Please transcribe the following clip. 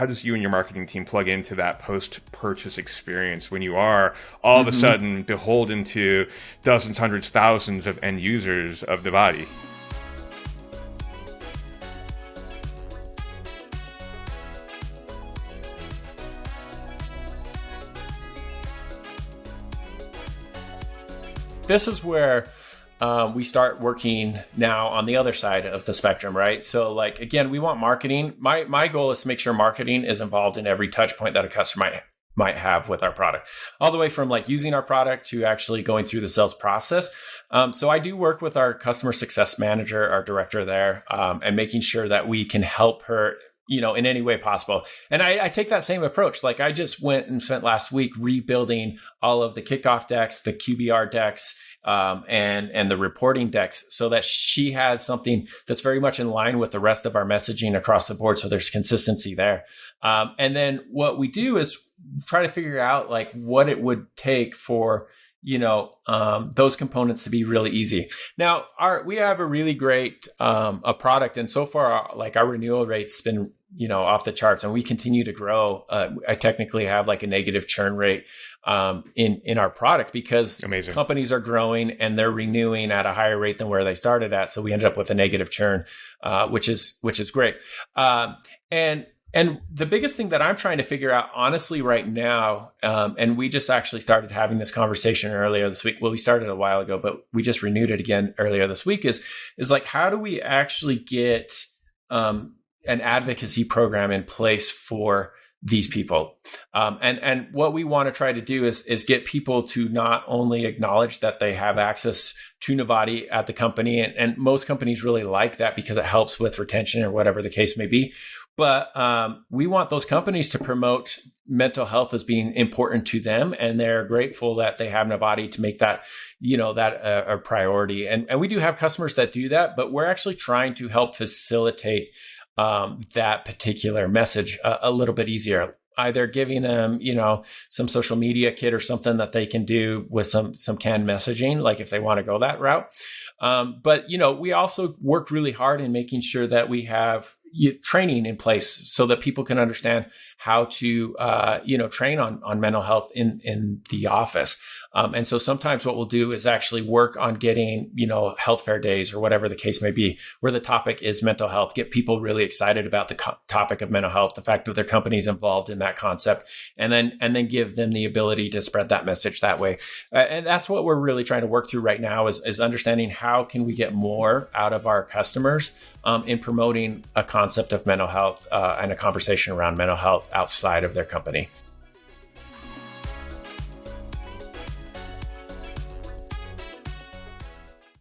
how does you and your marketing team plug into that post-purchase experience when you are all of a sudden beholden to dozens, hundreds, thousands of end users of Nivati? This is where we start working now on the other side of the spectrum, right? So like, again, we want marketing. My goal is to make sure marketing is involved in every touch point that a customer might have with our product, all the way from like using our product to actually going through the sales process. So I do work with our customer success manager, our director there, and making sure that we can help her in any way possible. And I take that same approach. Like I just went and spent last week rebuilding all of the kickoff decks, the QBR decks, and the reporting decks so that she has something that's very much in line with the rest of our messaging across the board. So there's consistency there. And then what we do is try to figure out like what it would take for those components to be really easy. Now, we have a really great a product, and so far, like our renewal rate's been off the charts, and we continue to grow. I technically have like a negative churn rate in our product because Amazing. Companies are growing and they're renewing at a higher rate than where they started at. So we ended up with a negative churn, which is great. And the biggest thing that I'm trying to figure out, honestly, right now, and we just actually started having this conversation earlier this week. Well, we started a while ago, but we just renewed it again earlier this week. Is like, how do we actually get an advocacy program in place for these people? And what we want to try to do is get people to not only acknowledge that they have access to Nivati at the company, and most companies really like that because it helps with retention or whatever the case may be. But we want those companies to promote mental health as being important to them, and they're grateful that they have Nivati to make that, a priority. And we do have customers that do that, but we're actually trying to help facilitate that particular message a little bit easier. Either giving them, some social media kit or something that they can do with some canned messaging, like if they want to go that route. But we also work really hard in making sure that we have training in place so that people can understand how to, train on mental health in the office. And so sometimes what we'll do is actually work on getting, health fair days or whatever the case may be, where the topic is mental health, get people really excited about the topic of mental health, the fact that their company's involved in that concept, and then give them the ability to spread that message that way. And that's what we're really trying to work through right now is understanding how can we get more out of our customers in promoting a concept of mental health and a conversation around mental health outside of their company.